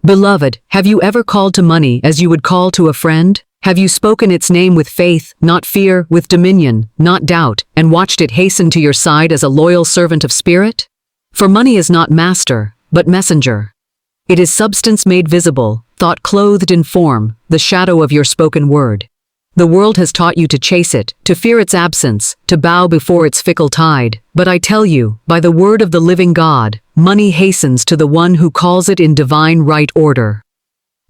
Beloved, have you ever called to money as you would call to a friend? Have you spoken its name with faith, not fear, with dominion, not doubt, and watched it hasten to your side as a loyal servant of spirit? For money is not master, but messenger. It is substance made visible, thought clothed in form, the shadow of your spoken word. The world has taught you to chase it, to fear its absence, to bow before its fickle tide. But I tell you, by the word of the living God, money hastens to the one who calls it in divine right order.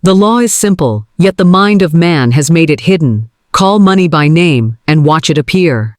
The law is simple, yet the mind of man has made it hidden. Call money by name, and watch it appear.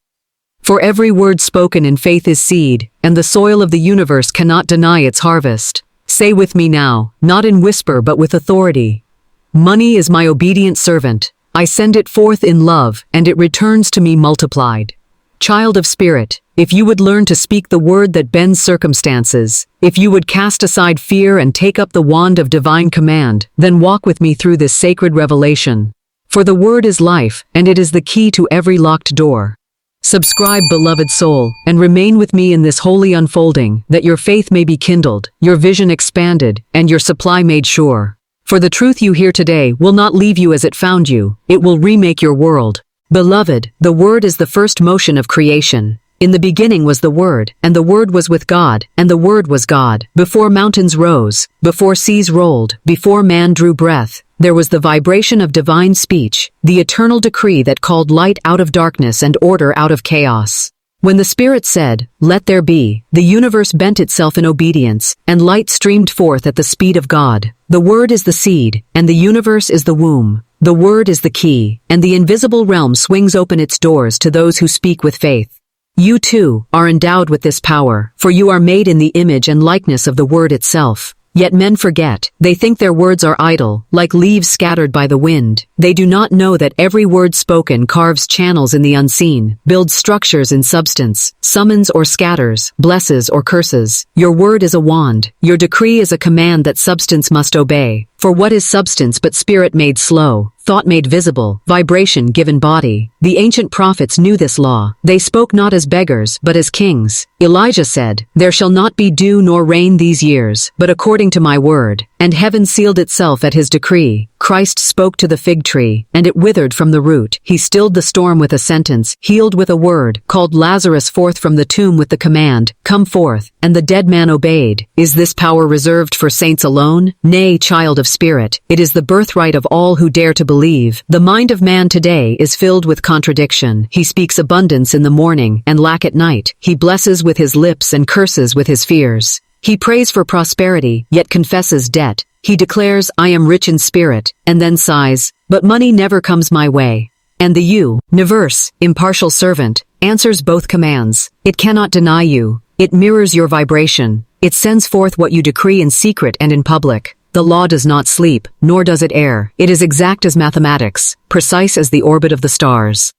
For every word spoken in faith is seed, and the soil of the universe cannot deny its harvest. Say with me now, not in whisper but with authority. Money is my obedient servant. I send it forth in love, and it returns to me multiplied. Child of spirit, if you would learn to speak the word that bends circumstances, if you would cast aside fear and take up the wand of divine command, then walk with me through this sacred revelation. For the word is life, and it is the key to every locked door. Subscribe, beloved soul, and remain with me in this holy unfolding, that your faith may be kindled, your vision expanded, and your supply made sure. For the truth you hear today will not leave you as it found you, it will remake your world. Beloved, the Word is the first motion of creation. In the beginning was the Word, and the Word was with God, and the Word was God. Before mountains rose, before seas rolled, before man drew breath, there was the vibration of divine speech, the eternal decree that called light out of darkness and order out of chaos. When the Spirit said, "Let there be," the universe bent itself in obedience, and light streamed forth at the speed of God. The Word is the seed, and the universe is the womb. The Word is the key, and the invisible realm swings open its doors to those who speak with faith. You too are endowed with this power, for you are made in the image and likeness of the Word itself. Yet men forget. They think their words are idle, like leaves scattered by the wind. They do not know that every word spoken carves channels in the unseen, builds structures in substance, summons or scatters, blesses or curses. Your word is a wand. Your decree is a command that substance must obey. For what is substance but spirit made slow, thought made visible, vibration given body? The ancient prophets knew this law. They spoke not as beggars, but as kings. Elijah said, "There shall not be dew nor rain these years, but according to my word." And heaven sealed itself at his decree. Christ spoke to the fig tree, and it withered from the root. He stilled the storm with a sentence, healed with a word, called Lazarus forth from the tomb with the command, "Come forth," and the dead man obeyed. Is this power reserved for saints alone? Nay, child of spirit, it is the birthright of all who dare to believe. The mind of man today is filled with contradiction. He speaks abundance in the morning and lack at night. He blesses with his lips and curses with his fears. He prays for prosperity, yet confesses debt. He declares, "I am rich in spirit," and then sighs, "But money never comes my way." And the universe, impartial servant, answers both commands. It cannot deny you. It mirrors your vibration. It sends forth what you decree in secret and in public. The law does not sleep, nor does it err. It is exact as mathematics, precise as the orbit of the stars.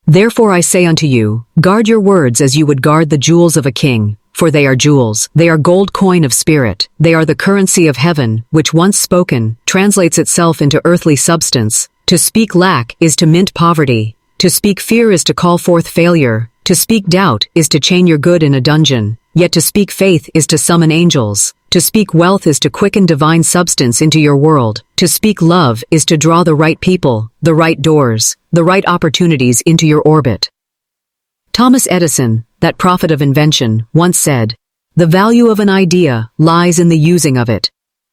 Therefore I say unto you, guard your words as you would guard the jewels of a king. For they are jewels. They are gold coin of spirit. They are the currency of heaven, which once spoken, translates itself into earthly substance. To speak lack is to mint poverty. To speak fear is to call forth failure. To speak doubt is to chain your good in a dungeon. Yet to speak faith is to summon angels. To speak wealth is to quicken divine substance into your world. To speak love is to draw the right people, the right doors, the right opportunities into your orbit. Thomas Edison, that prophet of invention, once said, "The value of an idea lies in the using of it."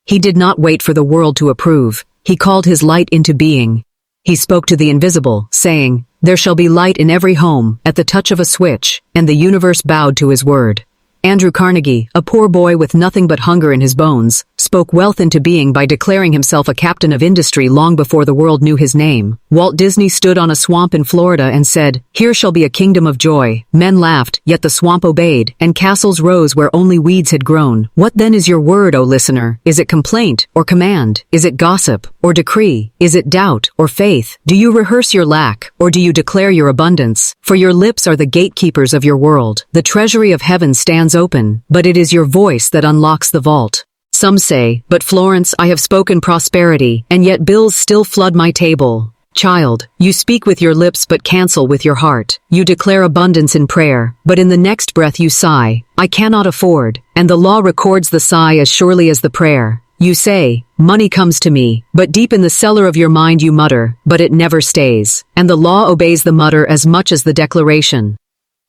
He did not wait for the world to approve. He called his light into being. He spoke to the invisible, saying, "There shall be light in every home, at the touch of a switch," and the universe bowed to his word. Andrew Carnegie, a poor boy with nothing but hunger in his bones, spoke wealth into being by declaring himself a captain of industry long before the world knew his name. Walt Disney stood on a swamp in Florida and said, "Here shall be a kingdom of joy." Men laughed, yet the swamp obeyed, and castles rose where only weeds had grown. What then is your word, O listener? Is it complaint or command? Is it gossip or decree? Is it doubt or faith? Do you rehearse your lack, or do you declare your abundance? For your lips are the gatekeepers of your world. The treasury of heaven stands open, but it is your voice that unlocks the vault. Some say, "But Florence, I have spoken prosperity, and yet bills still flood my table." Child, you speak with your lips but cancel with your heart. You declare abundance in prayer, but in the next breath you sigh, "I cannot afford," and the law records the sigh as surely as the prayer. You say, money comes to me, but deep in the cellar of your mind you mutter, but it never stays. And the law obeys the mutter as much as the declaration.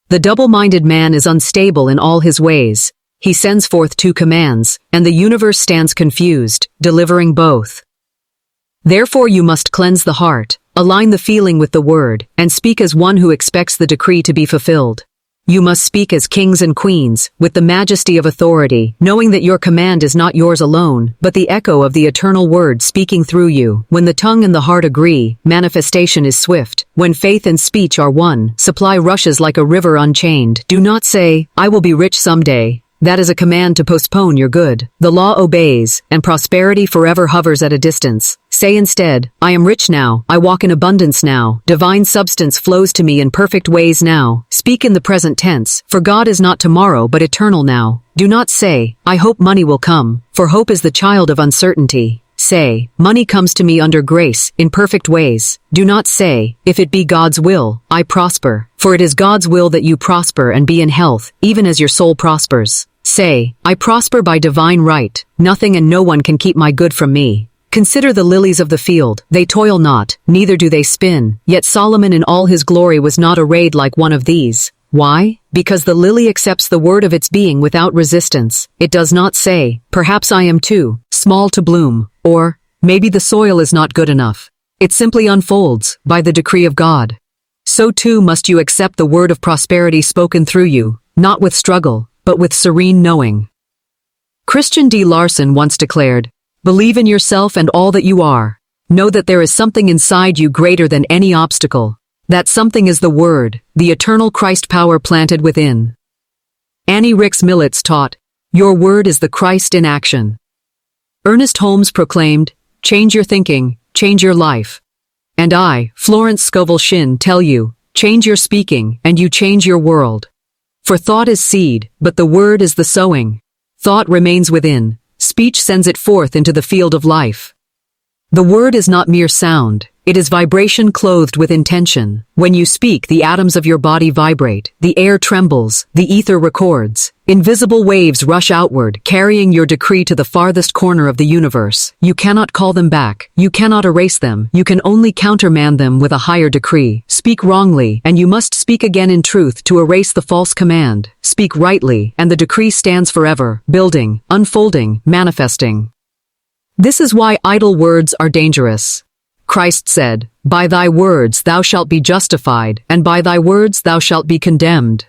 The double-minded man is unstable in all his ways. He sends forth two commands, and the universe stands confused, delivering both. Therefore you must cleanse the heart, align the feeling with the word, and speak as one who expects the decree to be fulfilled. You must speak as kings and queens, with the majesty of authority, knowing that your command is not yours alone, but the echo of the eternal word speaking through you. When the tongue and the heart agree, manifestation is swift. When faith and speech are one, supply rushes like a river unchained. Do not say, I will be rich someday. That is a command to postpone your good. The law obeys, and prosperity forever hovers at a distance. Say instead, I am rich now, I walk in abundance now, divine substance flows to me in perfect ways now. Speak in the present tense, for God is not tomorrow but eternal now. Do not say, I hope money will come, for hope is the child of uncertainty. Say, money comes to me under grace, in perfect ways. Do not say, if it be God's will, I prosper, for it is God's will that you prosper and be in health, even as your soul prospers. Say, I prosper by divine right, nothing and no one can keep my good from me. Consider the lilies of the field, they toil not, neither do they spin, yet Solomon in all his glory was not arrayed like one of these. Why? Because the lily accepts the word of its being without resistance. It does not say, perhaps I am too small to bloom, or maybe the soil is not good enough. It simply unfolds, by the decree of God. So too must you accept the word of prosperity spoken through you, not with struggle, but with serene knowing. Christian D. Larson once declared, believe in yourself and all that you are. Know that there is something inside you greater than any obstacle. That something is the Word, the eternal Christ power planted within. Annie Ricks Millets taught, your word is the Christ in action. Ernest Holmes proclaimed, change your thinking, change your life. And I, Florence Scovel Shinn, tell you, change your speaking, and you change your world. For thought is seed, but the word is the sowing. Thought remains within, speech sends it forth into the field of life. The word is not mere sound, it is vibration clothed with intention. When you speak, the atoms of your body vibrate, the air trembles, the ether records. Invisible waves rush outward, carrying your decree to the farthest corner of the universe. You cannot call them back, you cannot erase them, you can only countermand them with a higher decree. Speak wrongly, and you must speak again in truth to erase the false command. Speak rightly, and the decree stands forever, building, unfolding, manifesting. This is why idle words are dangerous. Christ said, by thy words thou shalt be justified, and by thy words thou shalt be condemned.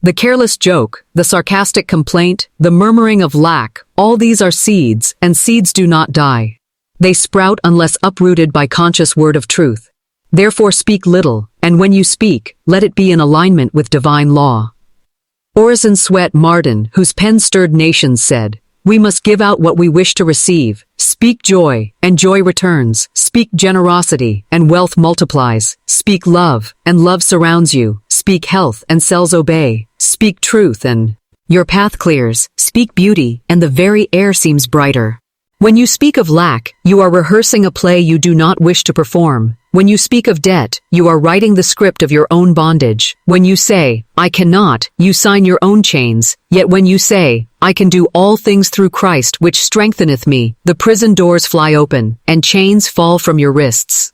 The careless joke, the sarcastic complaint, the murmuring of lack, all these are seeds, and seeds do not die. They sprout unless uprooted by conscious word of truth. Therefore speak little, and when you speak, let it be in alignment with divine law. Orison Swett Marden, whose pen stirred nations, said, we must give out what we wish to receive. Speak joy, and joy returns. Speak generosity, and wealth multiplies. Speak love, and love surrounds you. Speak health, and cells obey. Speak truth, and your path clears. Speak beauty, and the very air seems brighter. When you speak of lack, you are rehearsing a play you do not wish to perform. When you speak of debt, you are writing the script of your own bondage. When you say, I cannot, you sign your own chains. Yet when you say, I can do all things through Christ which strengtheneth me, the prison doors fly open, and chains fall from your wrists.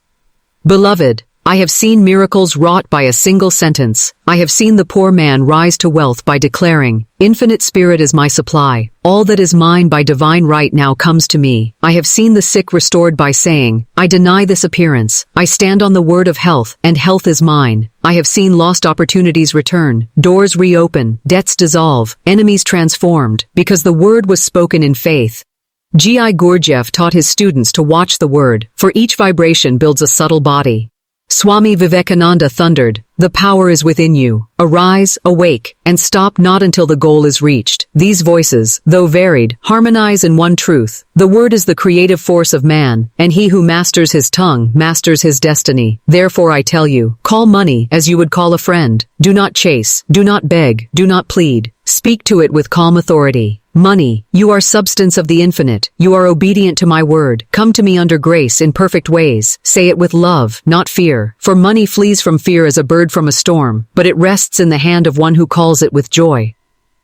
Beloved, I have seen miracles wrought by a single sentence. I have seen the poor man rise to wealth by declaring, Infinite Spirit is my supply. All that is mine by divine right now comes to me. I have seen the sick restored by saying, I deny this appearance. I stand on the word of health, and health is mine. I have seen lost opportunities return, doors reopen, debts dissolve, enemies transformed, because the word was spoken in faith. G.I. Gurdjieff taught his students to watch the word, for each vibration builds a subtle body. Swami Vivekananda thundered, the power is within you. Arise, awake, and stop not until the goal is reached. These voices, though varied, harmonize in one truth. The word is the creative force of man, and he who masters his tongue masters his destiny. Therefore I tell you, call money as you would call a friend. Do not chase, do not beg, do not plead. Speak to it with calm authority. Money, you are substance of the infinite. You are obedient to my word. Come to me under grace in perfect ways. Say it with love, not fear. For money flees from fear as a bird from a storm, but it rests in the hand of one who calls it with joy.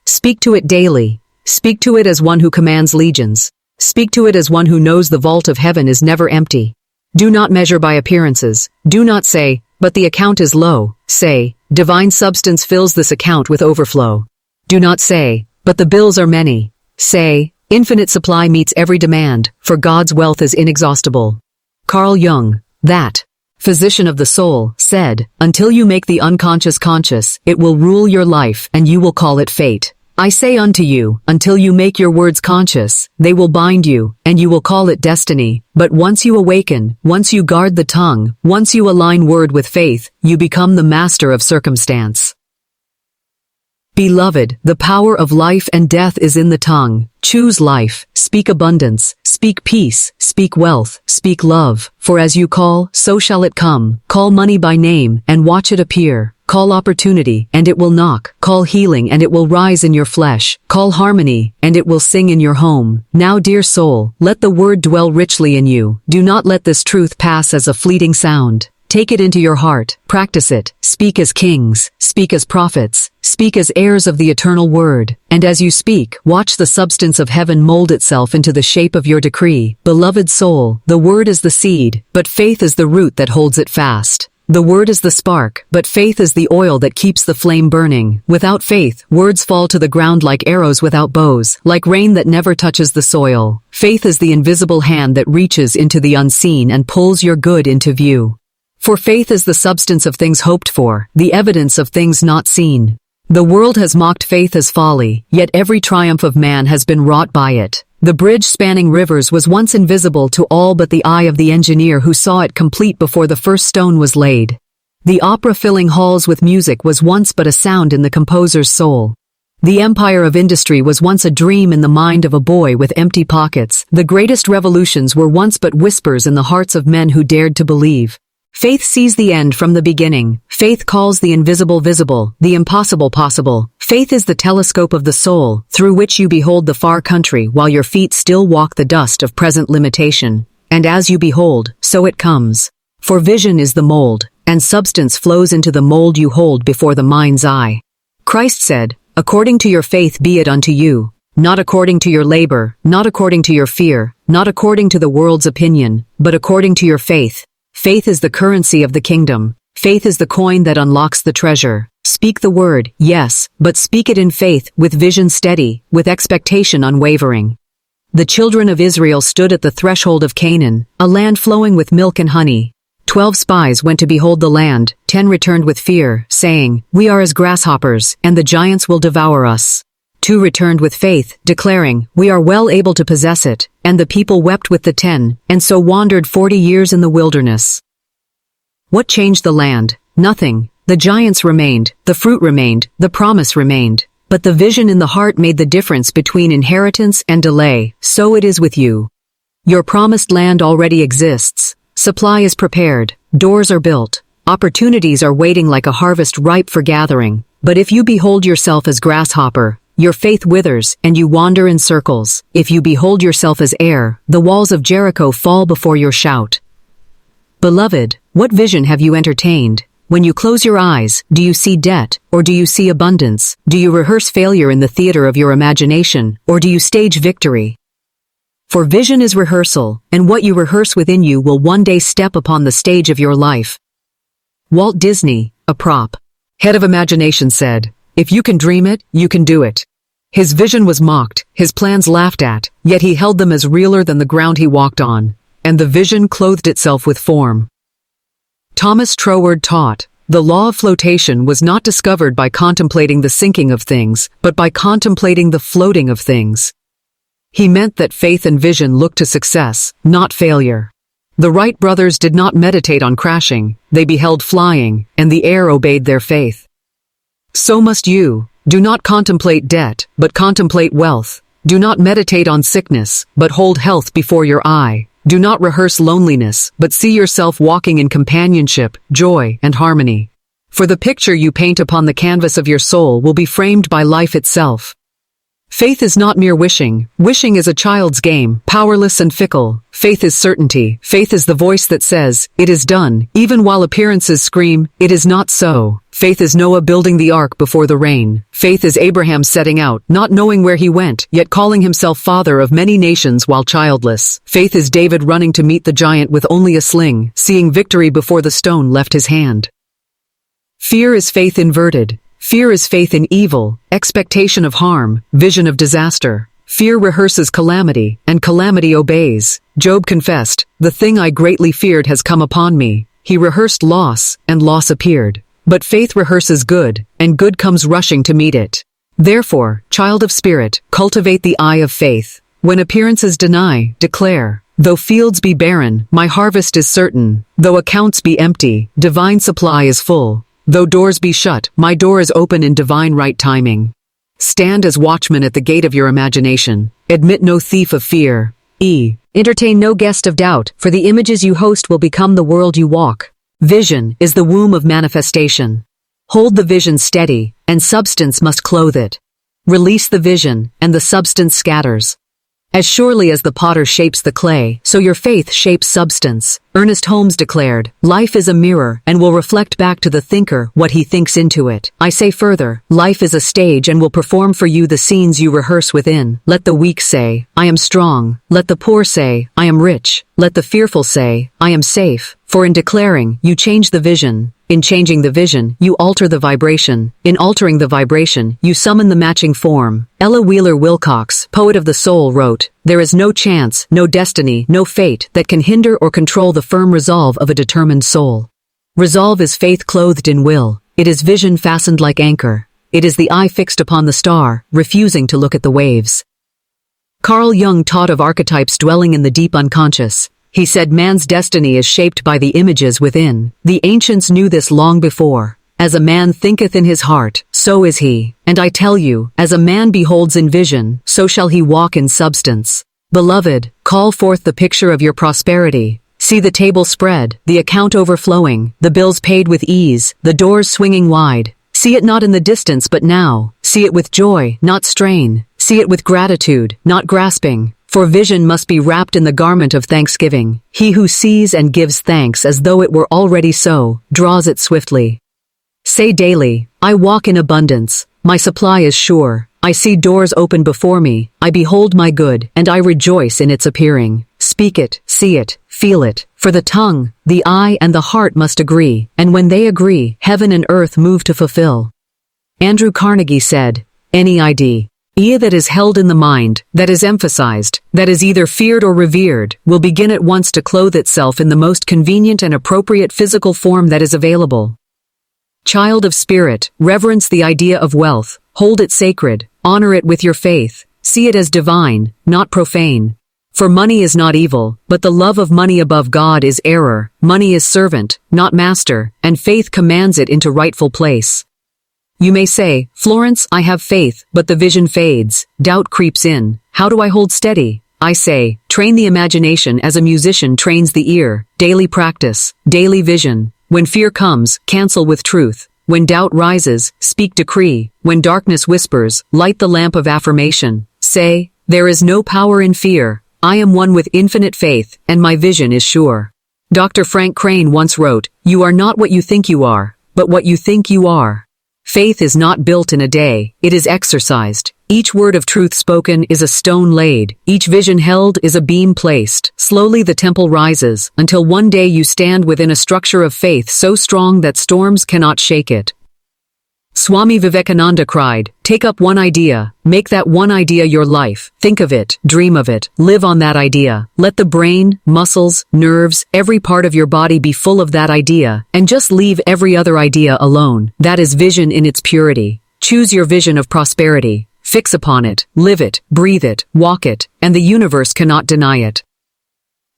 Speak to it daily. Speak to it as one who commands legions. Speak to it as one who knows the vault of heaven is never empty. Do not measure by appearances. Do not say, but the account is low. Say, divine substance fills this account with overflow. Do not say, but the bills are many. Say, infinite supply meets every demand, for God's wealth is inexhaustible. Carl Jung, that physician of the soul, said, until you make the unconscious conscious, it will rule your life and you will call it fate. I say unto you, until you make your words conscious, they will bind you, and you will call it destiny. But once you awaken, once you guard the tongue, once you align word with faith, you become the master of circumstance. Beloved, the power of life and death is in the tongue. Choose life, speak abundance, speak peace, speak wealth, speak love. For as you call, so shall it come. Call money by name, and watch it appear. Call opportunity, and it will knock. Call healing, and it will rise in your flesh. Call harmony, and it will sing in your home. Now, dear soul, let the word dwell richly in you. Do not let this truth pass as a fleeting sound. Take it into your heart, practice it, speak as kings, speak as prophets, speak as heirs of the eternal word. And as you speak, watch the substance of heaven mold itself into the shape of your decree. Beloved soul, the word is the seed, but faith is the root that holds it fast. The word is the spark, but faith is the oil that keeps the flame burning. Without faith, words fall to the ground like arrows without bows, like rain that never touches the soil. Faith is the invisible hand that reaches into the unseen and pulls your good into view. For faith is the substance of things hoped for, the evidence of things not seen. The world has mocked faith as folly, yet every triumph of man has been wrought by it. The bridge spanning rivers was once invisible to all but the eye of the engineer who saw it complete before the first stone was laid. The opera filling halls with music was once but a sound in the composer's soul. The empire of industry was once a dream in the mind of a boy with empty pockets. The greatest revolutions were once but whispers in the hearts of men who dared to believe. Faith sees the end from the beginning. Faith calls the invisible visible, the impossible possible. Faith is the telescope of the soul, through which you behold the far country while your feet still walk the dust of present limitation. And as you behold, so it comes. For vision is the mold, and substance flows into the mold you hold before the mind's eye. Christ said, according to your faith be it unto you. Not according to your labor, not according to your fear, not according to the world's opinion, but according to your faith. Faith is the currency of the kingdom. Faith is the coin that unlocks the treasure. Speak the word, yes, but speak it in faith, with vision steady, with expectation unwavering. The children of Israel stood at the threshold of Canaan, a land flowing with milk and honey. 12 spies went to behold the land, 10 returned with fear, saying, we are as grasshoppers, and the giants will devour us. 2 returned with faith, declaring, we are well able to possess it, and the people wept with the 10, and so wandered 40 years in the wilderness. What changed the land? Nothing. The giants remained, the fruit remained, the promise remained. But the vision in the heart made the difference between inheritance and delay. So it is with you. Your promised land already exists. Supply is prepared. Doors are built. Opportunities are waiting like a harvest ripe for gathering. But if you behold yourself as grasshopper, your faith withers, and you wander in circles. If you behold yourself as heir, the walls of Jericho fall before your shout. Beloved, what vision have you entertained? When you close your eyes, do you see debt, or do you see abundance? Do you rehearse failure in the theater of your imagination, or do you stage victory? For vision is rehearsal, and what you rehearse within you will one day step upon the stage of your life. Walt Disney, a prop head of imagination, said, if you can dream it, you can do it. His vision was mocked, his plans laughed at, yet he held them as realer than the ground he walked on, and the vision clothed itself with form. Thomas Troward taught, the law of flotation was not discovered by contemplating the sinking of things, but by contemplating the floating of things. He meant that faith and vision looked to success, not failure. The Wright brothers did not meditate on crashing, they beheld flying, and the air obeyed their faith. So must you. Do not contemplate debt, but contemplate wealth. Do not meditate on sickness, but hold health before your eye. Do not rehearse loneliness, but see yourself walking in companionship, joy, and harmony. For the picture you paint upon the canvas of your soul will be framed by life itself. Faith is not mere wishing. Wishing is a child's game, powerless and fickle. Faith is certainty. Faith is the voice that says, it is done, even while appearances scream, it is not so. Faith is Noah building the ark before the rain. Faith is Abraham setting out, not knowing where he went, yet calling himself father of many nations while childless. Faith is David running to meet the giant with only a sling, seeing victory before the stone left his hand. Fear is faith inverted. Fear is faith in evil, expectation of harm, vision of disaster. Fear rehearses calamity, and calamity obeys. Job confessed, "The thing I greatly feared has come upon me." He rehearsed loss, and loss appeared. But faith rehearses good, and good comes rushing to meet it. Therefore, child of spirit, cultivate the eye of faith. When appearances deny, declare, "Though fields be barren, my harvest is certain. Though accounts be empty, divine supply is full. Though doors be shut, my door is open in divine right timing." Stand as watchman at the gate of your imagination. Admit no thief of fear. Entertain no guest of doubt, for the images you host will become the world you walk. Vision is the womb of manifestation. Hold the vision steady, and substance must clothe it. Release the vision, and the substance scatters. As surely as the potter shapes the clay, so your faith shapes substance. Ernest Holmes declared, "Life is a mirror and will reflect back to the thinker what he thinks into it." I say further, life is a stage and will perform for you the scenes you rehearse within. Let the weak say, "I am strong." Let the poor say, "I am rich." Let the fearful say, "I am safe." For in declaring, you change the vision. In changing the vision, you alter the vibration. In altering the vibration, you summon the matching form. Ella Wheeler Wilcox, poet of the soul, wrote, "There is no chance, no destiny, no fate that can hinder or control the firm resolve of a determined soul. Resolve is faith clothed in will. It is vision fastened like anchor. It is the eye fixed upon the star, refusing to look at the waves." Carl Jung taught of archetypes dwelling in the deep unconscious. He said man's destiny is shaped by the images within. The ancients knew this long before. As a man thinketh in his heart, so is he. And I tell you, as a man beholds in vision, so shall he walk in substance. Beloved, call forth the picture of your prosperity. See the table spread, the account overflowing, the bills paid with ease, the doors swinging wide. See it not in the distance but now. See it with joy, not strain. See it with gratitude, not grasping. For vision must be wrapped in the garment of thanksgiving. He who sees and gives thanks as though it were already so, draws it swiftly. Say daily, "I walk in abundance. My supply is sure. I see doors open before me. I behold my good, and I rejoice in its appearing." Speak it, see it, feel it. For the tongue, the eye, and the heart must agree, and when they agree, heaven and earth move to fulfill. Andrew Carnegie said, "Any idea that is held in the mind, that is emphasized, that is either feared or revered, will begin at once to clothe itself in the most convenient and appropriate physical form that is available." Child of spirit, reverence the idea of wealth, hold it sacred, honor it with your faith, see it as divine, not profane. For money is not evil, but the love of money above God is error. Money is servant, not master, and faith commands it into rightful place. You may say, "Florence, I have faith, but the vision fades. Doubt creeps in. How do I hold steady?" I say, train the imagination as a musician trains the ear. Daily practice, daily vision. When fear comes, cancel with truth. When doubt rises, speak decree. When darkness whispers, light the lamp of affirmation. Say, "There is no power in fear. I am one with infinite faith, and my vision is sure." Dr. Frank Crane once wrote, "You are not what you think you are, but what you think you are." Faith is not built in a day, it is exercised. Each word of truth spoken is a stone laid. Each vision held is a beam placed. Slowly the temple rises, until one day you stand within a structure of faith so strong that storms cannot shake it. Swami Vivekananda cried, "Take up one idea, make that one idea your life. Think of it, dream of it, live on that idea. Let the brain, muscles, nerves, every part of your body be full of that idea, and just leave every other idea alone. That is vision in its purity. Choose your vision of prosperity. Fix upon it, live it, breathe it, walk it, and the universe cannot deny it.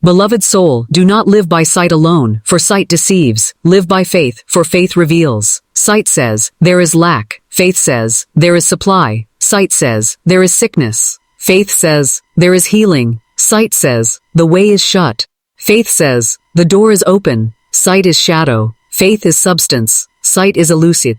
Beloved soul, do not live by sight alone, for sight deceives. Live by faith, for faith reveals. Sight says, there is lack. Faith says, there is supply. Sight says, there is sickness. Faith says, there is healing. Sight says, the way is shut. Faith says, the door is open. Sight is shadow. Faith is substance. Sight is elusive.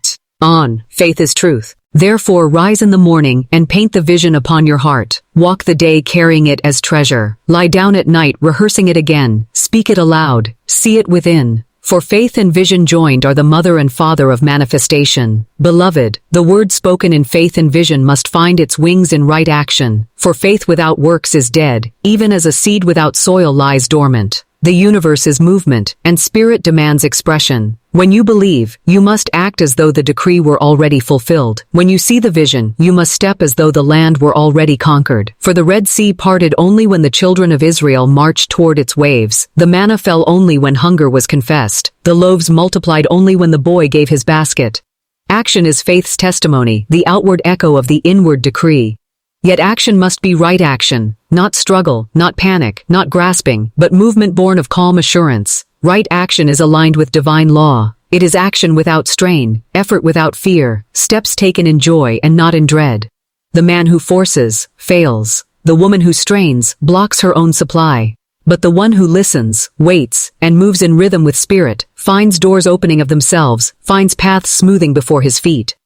Faith is truth. Therefore rise in the morning and paint the vision upon your heart. Walk the day carrying it as treasure. Lie down at night rehearsing it again. Speak it aloud. See it within. For faith and vision joined are the mother and father of manifestation. Beloved, the word spoken in faith and vision must find its wings in right action. For faith without works is dead, even as a seed without soil lies dormant. The universe is movement, and spirit demands expression. When you believe, you must act as though the decree were already fulfilled. When you see the vision, you must step as though the land were already conquered. For the Red Sea parted only when the children of Israel marched toward its waves. The manna fell only when hunger was confessed. The loaves multiplied only when the boy gave his basket. Action is faith's testimony, the outward echo of the inward decree. Yet action must be right action, not struggle, not panic, not grasping, but movement born of calm assurance. Right action is aligned with divine law. It is action without strain, effort without fear, steps taken in joy and not in dread. The man who forces, fails. The woman who strains, blocks her own supply. But the one who listens, waits, and moves in rhythm with spirit, finds doors opening of themselves, finds paths smoothing before his feet.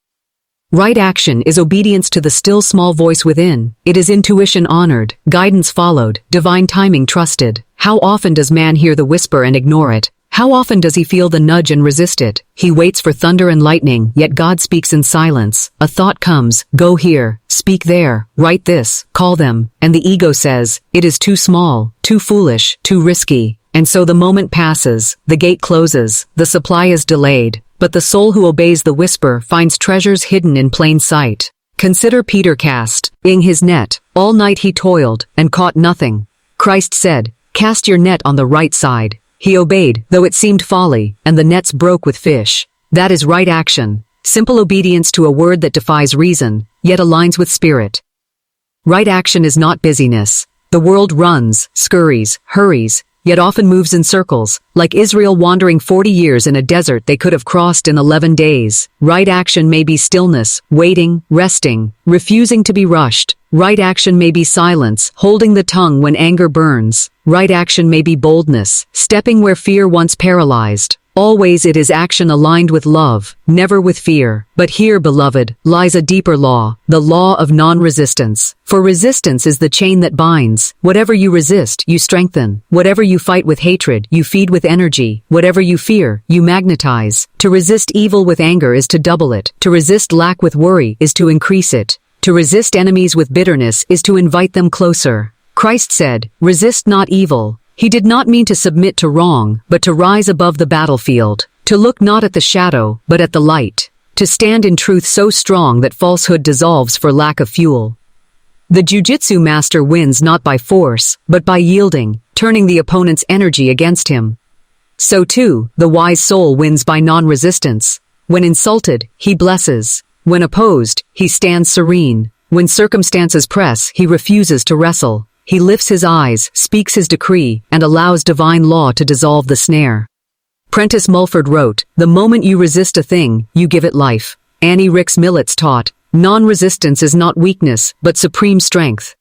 Right action is obedience to the still small voice within. It is intuition honored, guidance followed, divine timing trusted. How often does man hear the whisper and ignore it? How often does he feel the nudge and resist it? He waits for thunder and lightning, yet God speaks in silence. A thought comes, go here, speak there, write this, call them, and the ego says, it is too small, too foolish, too risky. And so the moment passes, the gate closes, the supply is delayed. But the soul who obeys the whisper finds treasures hidden in plain sight. Consider Peter casting his net. All night he toiled, and caught nothing. Christ said, cast your net on the right side. He obeyed, though it seemed folly, and the nets broke with fish. That is right action. Simple obedience to a word that defies reason, yet aligns with spirit. Right action is not busyness. The world runs, scurries, hurries, yet often moves in circles, like Israel wandering 40 years in a desert they could have crossed in 11 days. Right action may be stillness, waiting, resting, refusing to be rushed. Right action may be silence, holding the tongue when anger burns. Right action may be boldness, stepping where fear once paralyzed. Always it is action aligned with love, never with fear. But here, beloved, lies a deeper law, the law of non-resistance. For resistance is the chain that binds. Whatever you resist, you strengthen. Whatever you fight with hatred, you feed with energy. Whatever you fear, you magnetize. To resist evil with anger is to double it. To resist lack with worry is to increase it. To resist enemies with bitterness is to invite them closer. Christ said, resist not evil. He did not mean to submit to wrong, but to rise above the battlefield, to look not at the shadow, but at the light, to stand in truth so strong that falsehood dissolves for lack of fuel. The jiu-jitsu master wins not by force, but by yielding, turning the opponent's energy against him. So too, the wise soul wins by non-resistance. When insulted, he blesses. When opposed, he stands serene. When circumstances press, he refuses to wrestle. He lifts his eyes, speaks his decree, and allows divine law to dissolve the snare. Prentice Mulford wrote, the moment you resist a thing, you give it life. Annie Ricks Millets taught, non-resistance is not weakness, but supreme strength.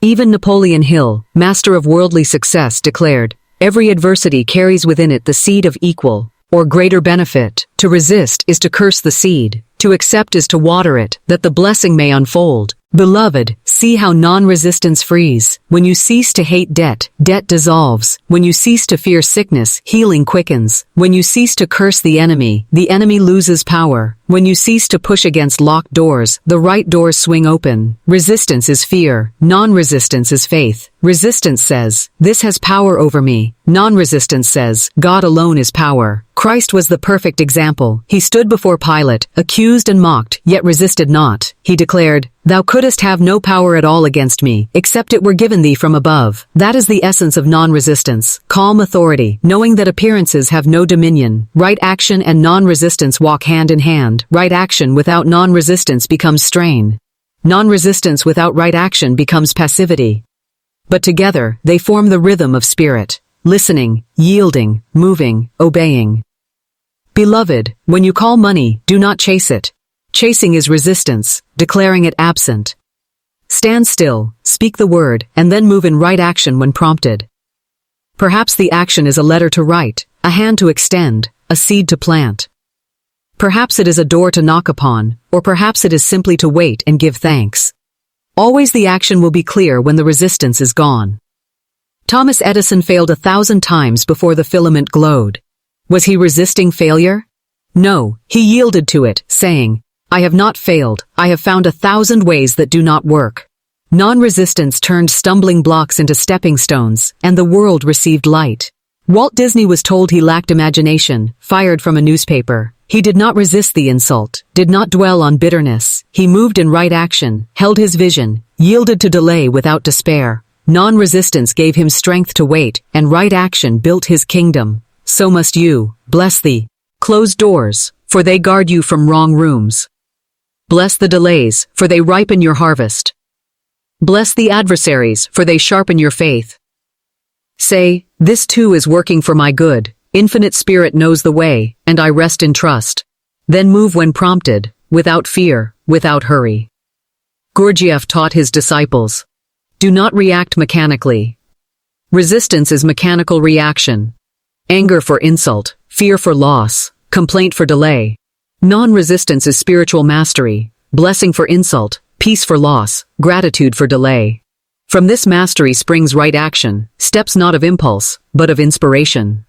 Even Napoleon Hill, master of worldly success, declared, every adversity carries within it the seed of equal, or greater benefit. To resist is to curse the seed. To accept is to water it, that the blessing may unfold. Beloved, see how non-resistance frees. When you cease to hate debt, debt dissolves. When you cease to fear sickness, healing quickens. When you cease to curse the enemy loses power. When you cease to push against locked doors, the right doors swing open. Resistance is fear. Non-resistance is faith. Resistance says, this has power over me. Non-resistance says, God alone is power. Christ was the perfect example. He stood before Pilate, accused and mocked, yet resisted not. He declared, thou couldst have no power at all against me, except it were given thee from above. That is the essence of non-resistance. Calm authority, knowing that appearances have no dominion. Right action and non-resistance walk hand in hand. Right action without non-resistance becomes strain. Non-resistance without right action becomes passivity. But together, they form the rhythm of spirit. Listening, yielding, moving, obeying. Beloved, when you call money, do not chase it. Chasing is resistance, declaring it absent. Stand still, speak the word, and then move in right action when prompted. Perhaps the action is a letter to write, a hand to extend, a seed to plant. Perhaps it is a door to knock upon, or perhaps it is simply to wait and give thanks. Always the action will be clear when the resistance is gone. Thomas Edison failed 1,000 times before the filament glowed. Was he resisting failure? No, he yielded to it, saying, I have not failed, I have found 1,000 ways that do not work. Non-resistance turned stumbling blocks into stepping stones, and the world received light. Walt Disney was told he lacked imagination, fired from a newspaper. He did not resist the insult, did not dwell on bitterness. He moved in right action, held his vision, yielded to delay without despair. Non-resistance gave him strength to wait, and right action built his kingdom. So must you. Bless the closed doors, for they guard you from wrong rooms. Bless the delays, for they ripen your harvest. Bless the adversaries, for they sharpen your faith. Say, this too is working for my good. Infinite Spirit knows the way, and I rest in trust. Then move when prompted, without fear, without hurry. Gurdjieff taught his disciples, do not react mechanically. Resistance is mechanical reaction. Anger for insult, fear for loss, complaint for delay. Non-resistance is spiritual mastery, blessing for insult, peace for loss, gratitude for delay. From this mastery springs right action, steps not of impulse, but of inspiration.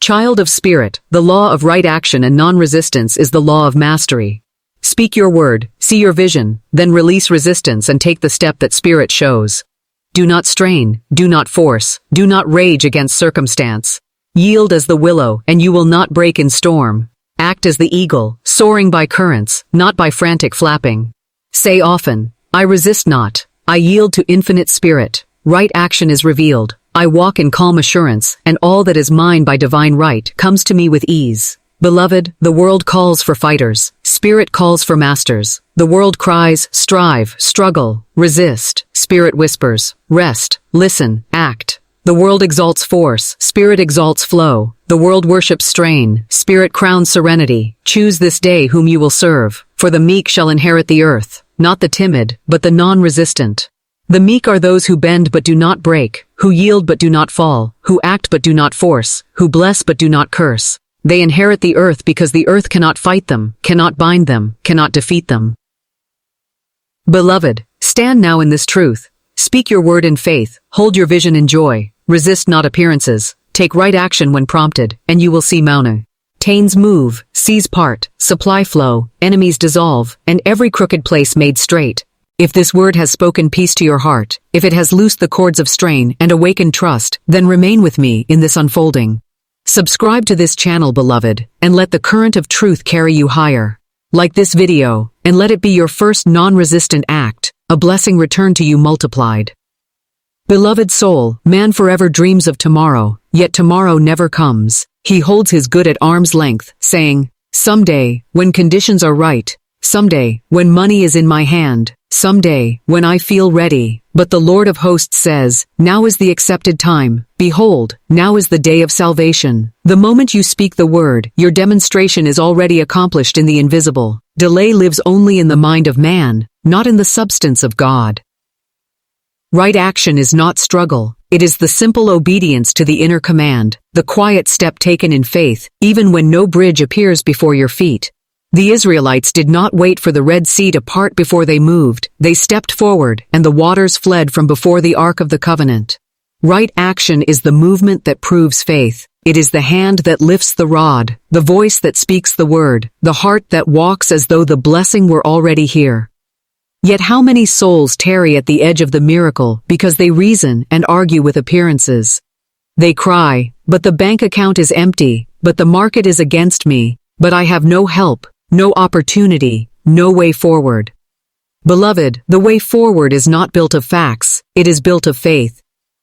Child of Spirit, the law of right action and non-resistance is the law of mastery. Speak your word, see your vision, then release resistance and take the step that Spirit shows. Do not strain, do not force, do not rage against circumstance. Yield as the willow, and you will not break in storm. Act as the eagle, soaring by currents, not by frantic flapping. Say often, I resist not, I yield to infinite Spirit. Right action is revealed. I walk in calm assurance, and all that is mine by divine right comes to me with ease. Beloved, the world calls for fighters. Spirit calls for masters. The world cries, strive, struggle, resist. Spirit whispers, rest, listen, act. The world exalts force. Spirit exalts flow. The world worships strain. Spirit crowns serenity. Choose this day whom you will serve, for the meek shall inherit the earth, not the timid, but the non-resistant. The meek are those who bend but do not break, who yield but do not fall, who act but do not force, who bless but do not curse. They inherit the earth because the earth cannot fight them, cannot bind them, cannot defeat them. Beloved, stand now in this truth. Speak your word in faith, hold your vision in joy, resist not appearances, take right action when prompted, and you will see Mauna. Tains move, seas part, supply flow, enemies dissolve, and every crooked place made straight. If this word has spoken peace to your heart, if it has loosed the cords of strain and awakened trust, then remain with me in this unfolding. Subscribe to this channel, beloved, and let the current of truth carry you higher. Like this video, and let it be your first non-resistant act, a blessing returned to you multiplied. Beloved soul, man forever dreams of tomorrow, yet tomorrow never comes. He holds his good at arm's length, saying, someday, when conditions are right, someday, when money is in my hand, someday, when I feel ready. But the Lord of hosts says, now is the accepted time. Behold, now is the day of salvation. The moment you speak the word, your demonstration is already accomplished in the invisible. Delay lives only in the mind of man, not in the substance of God. Right action is not struggle. It is the simple obedience to the inner command, the quiet step taken in faith, even when no bridge appears before your feet. The Israelites did not wait for the Red Sea to part before they moved. They stepped forward, and the waters fled from before the Ark of the Covenant. Right action is the movement that proves faith. It is the hand that lifts the rod, the voice that speaks the word, the heart that walks as though the blessing were already here. Yet how many souls tarry at the edge of the miracle because they reason and argue with appearances? They cry, but the bank account is empty, but the market is against me, but I have no help. No opportunity, no way forward. Beloved, the way forward is not built of facts, it is built of faith.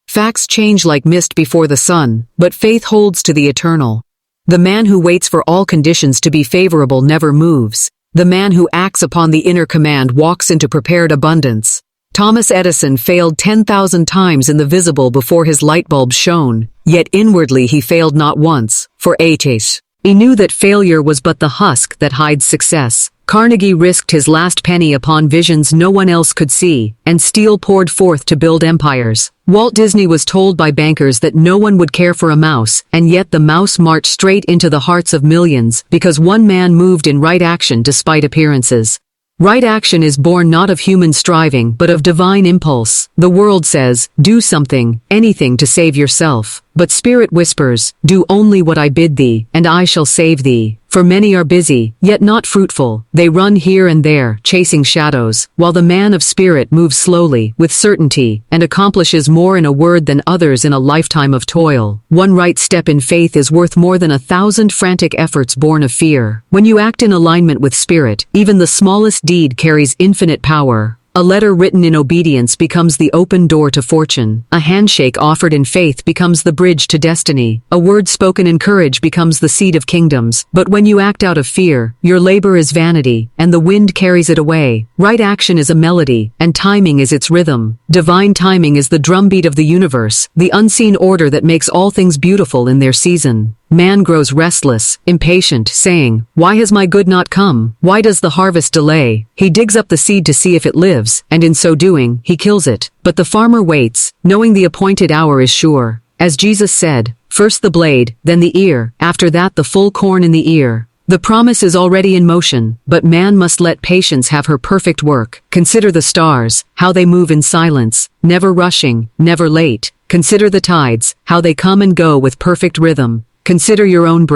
Facts change like mist before the sun, but faith holds to the eternal. The man who waits for all conditions to be favorable never moves. The man who acts upon the inner command walks into prepared abundance. Thomas Edison failed 10,000 times in the visible before his light bulb shone, yet inwardly he failed not once, for ages. He knew that failure was but the husk that hides success. Carnegie risked his last penny upon visions no one else could see, and steel poured forth to build empires. Walt Disney was told by bankers that no one would care for a mouse, and yet the mouse marched straight into the hearts of millions because one man moved in right action despite appearances. Right action is born not of human striving but of divine impulse. The world says, do something, anything to save yourself. But Spirit whispers, do only what I bid thee, and I shall save thee. For many are busy, yet not fruitful. They run here and there, chasing shadows, while the man of spirit moves slowly, with certainty, and accomplishes more in a word than others in a lifetime of toil. One right step in faith is worth more than 1,000 frantic efforts born of fear. When you act in alignment with spirit, even the smallest deed carries infinite power. A letter written in obedience becomes the open door to fortune. A handshake offered in faith becomes the bridge to destiny. A word spoken in courage becomes the seed of kingdoms. But when you act out of fear, your labor is vanity, and the wind carries it away. Right action is a melody, and timing is its rhythm. Divine timing is the drumbeat of the universe, the unseen order that makes all things beautiful in their season. Man grows restless, impatient, saying, "Why has my good not come? Why does the harvest delay?" He digs up the seed to see if it lives, and in so doing, he kills it. But the farmer waits, knowing the appointed hour is sure. As Jesus said, first the blade, then the ear, after that the full corn in the ear. The promise is already in motion, but man must let patience have her perfect work. Consider the stars, how they move in silence, never rushing, never late. Consider the tides, how they come and go with perfect rhythm. Consider your own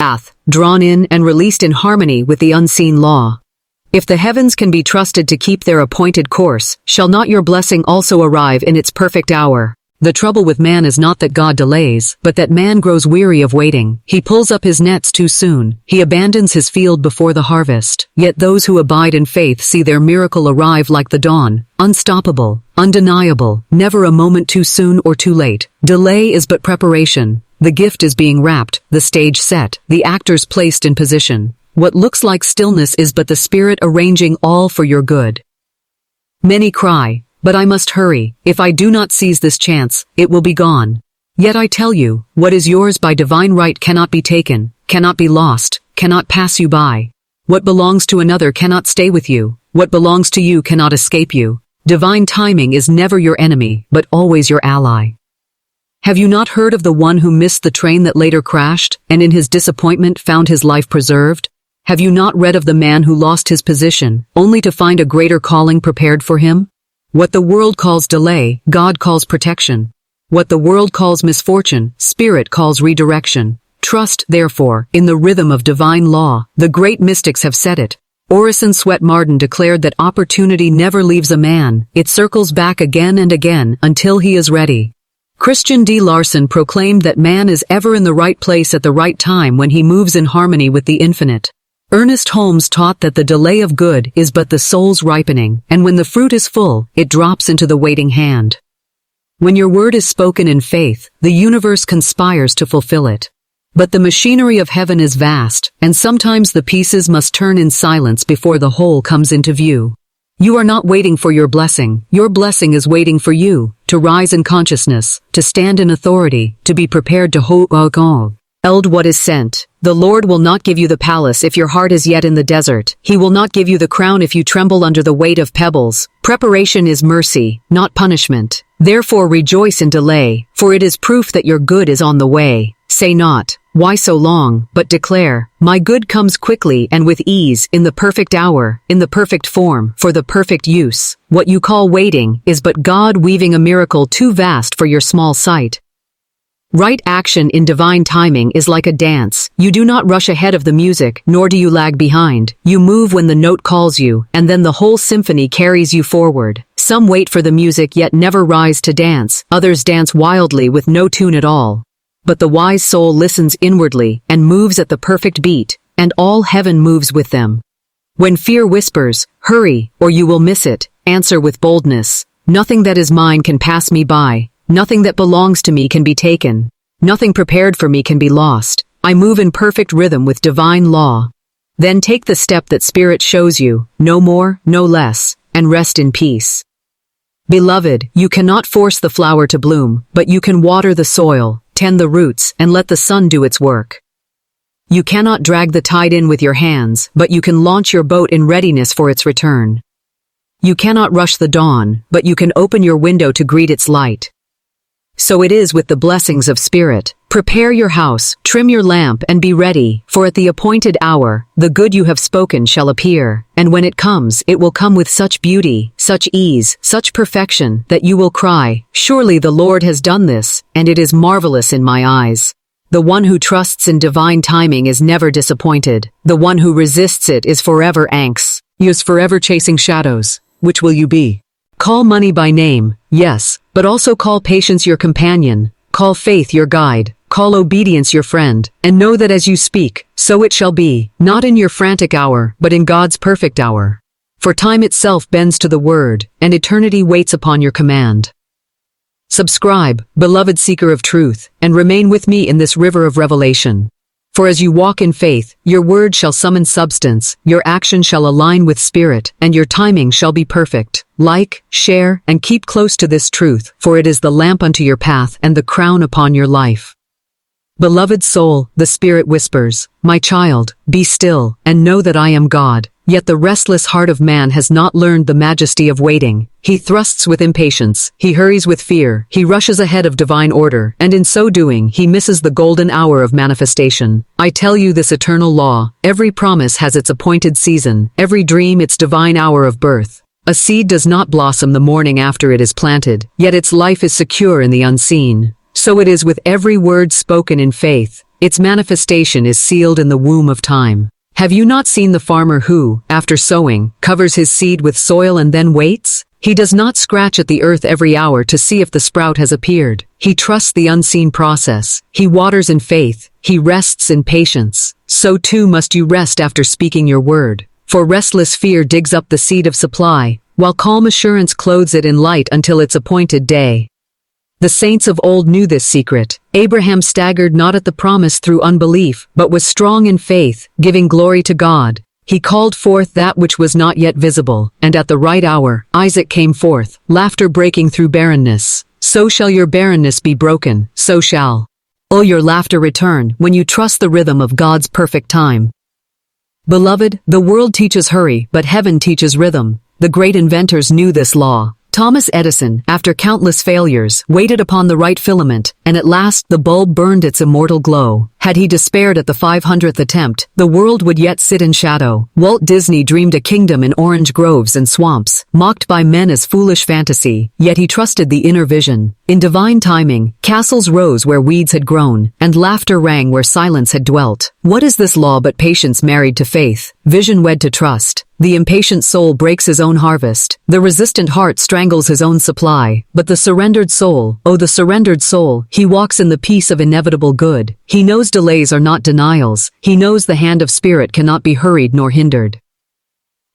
path, drawn in and released in harmony with the unseen law. If the heavens can be trusted to keep their appointed course, shall not your blessing also arrive in its perfect hour? The trouble with man is not that God delays, but that man grows weary of waiting. He pulls up his nets too soon. He abandons his field before the harvest. Yet those who abide in faith see their miracle arrive like the dawn, unstoppable, undeniable, never a moment too soon or too late. Delay is but preparation. The gift is being wrapped, the stage set, the actors placed in position. What looks like stillness is but the Spirit arranging all for your good. Many cry, "But I must hurry. If I do not seize this chance, it will be gone." Yet I tell you, what is yours by divine right cannot be taken, cannot be lost, cannot pass you by. What belongs to another cannot stay with you. What belongs to you cannot escape you. Divine timing is never your enemy, but always your ally. Have you not heard of the one who missed the train that later crashed, and in his disappointment found his life preserved? Have you not read of the man who lost his position, only to find a greater calling prepared for him? What the world calls delay, God calls protection. What the world calls misfortune, Spirit calls redirection. Trust, therefore, in the rhythm of divine law. The great mystics have said it. Orison Swett Marden declared that opportunity never leaves a man. It circles back again and again until he is ready. Christian D. Larson proclaimed that man is ever in the right place at the right time when he moves in harmony with the infinite. Ernest Holmes taught that the delay of good is but the soul's ripening, and when the fruit is full, it drops into the waiting hand. When your word is spoken in faith, the universe conspires to fulfill it. But the machinery of heaven is vast, and sometimes the pieces must turn in silence before the whole comes into view. You are not waiting for your blessing is waiting for you, to rise in consciousness, to stand in authority, to be prepared to hold what is sent. The Lord will not give you the palace if your heart is yet in the desert. He will not give you the crown if you tremble under the weight of pebbles. Preparation is mercy, not punishment. Therefore rejoice in delay, for it is proof that your good is on the way. Say not, "Why so long?" but declare, "My good comes quickly and with ease, in the perfect hour, in the perfect form, for the perfect use." What you call waiting is but God weaving a miracle too vast for your small sight. Right action in divine timing is like a dance. You do not rush ahead of the music, nor do you lag behind. You move when the note calls you, and then the whole symphony carries you forward. Some wait for the music yet never rise to dance. Others dance wildly with no tune at all. But the wise soul listens inwardly and moves at the perfect beat, and all heaven moves with them. When fear whispers, "Hurry, or you will miss it," answer with boldness, "Nothing that is mine can pass me by. Nothing that belongs to me can be taken. Nothing prepared for me can be lost. I move in perfect rhythm with divine law." Then take the step that Spirit shows you, no more, no less, and rest in peace. Beloved, you cannot force the flower to bloom, but you can water the soil, tend the roots, and let the sun do its work. You cannot drag the tide in with your hands, but you can launch your boat in readiness for its return. You cannot rush the dawn, but you can open your window to greet its light. So it is with the blessings of spirit. Prepare your house, trim your lamp, and be ready, for at the appointed hour, the good you have spoken shall appear. And when it comes, it will come with such beauty, such ease, such perfection, that you will cry, "Surely the Lord has done this, and it is marvelous in my eyes." The one who trusts in divine timing is never disappointed. The one who resists it is forever anxious. He is forever chasing shadows. Which will you be? Call money by name, yes, but also call patience your companion. Call faith your guide. Call obedience your friend, and know that as you speak, so it shall be, not in your frantic hour, but in God's perfect hour. For time itself bends to the word, and eternity waits upon your command. Subscribe, beloved seeker of truth, and remain with me in this river of revelation. For as you walk in faith, your word shall summon substance, your action shall align with spirit, and your timing shall be perfect. Like, share, and keep close to this truth, for it is the lamp unto your path and the crown upon your life. Beloved soul, the Spirit whispers, "My child, be still, and know that I am God." Yet the restless heart of man has not learned the majesty of waiting. He thrusts with impatience, he hurries with fear, he rushes ahead of divine order, and in so doing, he misses the golden hour of manifestation. I tell you this eternal law, every promise has its appointed season, every dream its divine hour of birth. A seed does not blossom the morning after it is planted, yet its life is secure in the unseen. So it is with every word spoken in faith, its manifestation is sealed in the womb of time. Have you not seen the farmer who, after sowing, covers his seed with soil and then waits? He does not scratch at the earth every hour to see if the sprout has appeared. He trusts the unseen process. He waters in faith. He rests in patience. So too must you rest after speaking your word. For restless fear digs up the seed of supply, while calm assurance clothes it in light until its appointed day. The saints of old knew this secret. Abraham staggered not at the promise through unbelief, but was strong in faith, giving glory to God. He called forth that which was not yet visible, and at the right hour, Isaac came forth, laughter breaking through barrenness. So shall your barrenness be broken, so shall all your laughter return when you trust the rhythm of God's perfect time. Beloved, the world teaches hurry, but heaven teaches rhythm. The great inventors knew this law. Thomas Edison, after countless failures, waited upon the right filament, and at last the bulb burned its immortal glow. Had he despaired at the 500th attempt, the world would yet sit in shadow. Walt Disney dreamed a kingdom in orange groves and swamps, mocked by men as foolish fantasy, yet he trusted the inner vision. In divine timing, castles rose where weeds had grown, and laughter rang where silence had dwelt. What is this law but patience married to faith, vision wed to trust? The impatient soul breaks his own harvest. The resistant heart strangles his own supply. But the surrendered soul, oh the surrendered soul, he walks in the peace of inevitable good. He knows delays are not denials. He knows the hand of spirit cannot be hurried nor hindered.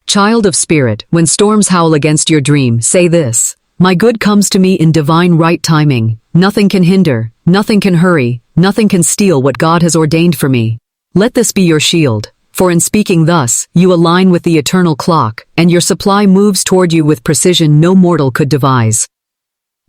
Child of spirit, when storms howl against your dream, say this: my good comes to me in divine right timing. Nothing can hinder, nothing can hurry, nothing can steal what God has ordained for me. Let this be your shield. For in speaking thus, you align with the eternal clock, and your supply moves toward you with precision no mortal could devise.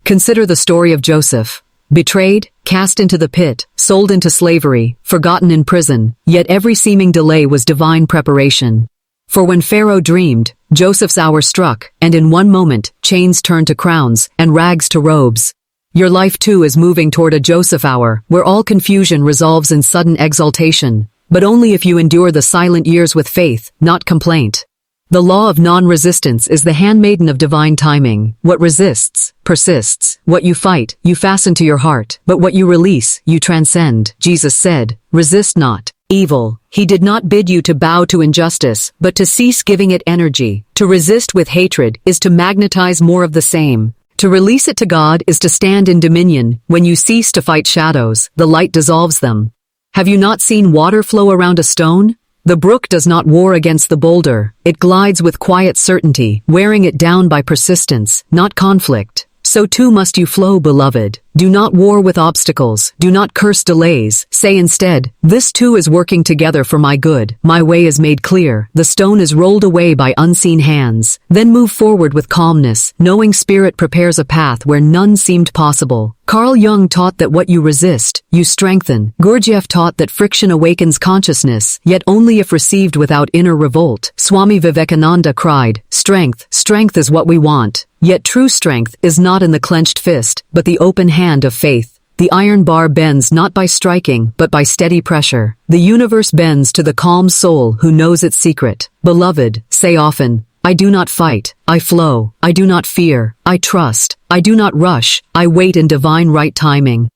Consider the story of Joseph. Betrayed, cast into the pit, sold into slavery, forgotten in prison, yet every seeming delay was divine preparation. For when Pharaoh dreamed, Joseph's hour struck, and in one moment, chains turned to crowns, and rags to robes. Your life too is moving toward a Joseph hour, where all confusion resolves in sudden exaltation. But only if you endure the silent years with faith, not complaint. The law of non-resistance is the handmaiden of divine timing. What resists, persists. What you fight, you fasten to your heart. But what you release, you transcend. Jesus said, resist not evil. He did not bid you to bow to injustice, but to cease giving it energy. To resist with hatred is to magnetize more of the same. To release it to God is to stand in dominion. When you cease to fight shadows, the light dissolves them. Have you not seen water flow around a stone? The brook does not war against the boulder. It glides with quiet certainty, wearing it down by persistence, not conflict. So too must you flow, beloved. Do not war with obstacles. Do not curse delays. Say instead, this too is working together for my good. My way is made clear. The stone is rolled away by unseen hands. Then move forward with calmness, knowing spirit prepares a path where none seemed possible. Carl Jung taught that what you resist, you strengthen. Gurdjieff taught that friction awakens consciousness, yet only if received without inner revolt. Swami Vivekananda cried, strength, strength is what we want. Yet true strength is not in the clenched fist, but the open hand of faith. The iron bar bends not by striking, but by steady pressure. The universe bends to the calm soul who knows its secret. Beloved, say often, I do not fight, I flow, I do not fear, I trust, I do not rush, I wait in divine right timing.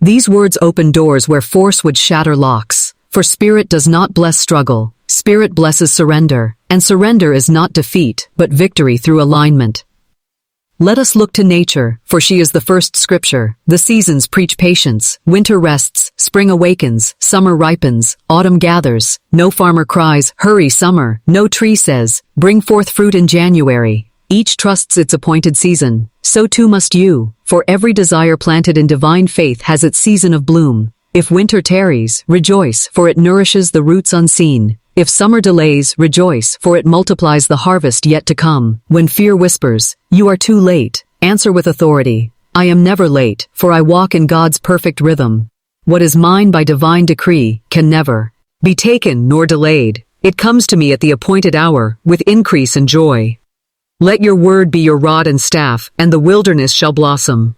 These words open doors where force would shatter locks. For spirit does not bless struggle, spirit blesses surrender, and surrender is not defeat, but victory through alignment. Let us look to nature, for she is the first scripture. The seasons preach patience, winter rests, spring awakens, summer ripens, autumn gathers. No farmer cries, hurry summer, no tree says, bring forth fruit in January. Each trusts its appointed season. So too must you, for every desire planted in divine faith has its season of bloom. If winter tarries, rejoice, for it nourishes the roots unseen. If summer delays, rejoice, for it multiplies the harvest yet to come. When fear whispers, you are too late, answer with authority. I am never late, for I walk in God's perfect rhythm. What is mine by divine decree can never be taken nor delayed. It comes to me at the appointed hour, with increase and joy. Let your word be your rod and staff, and the wilderness shall blossom.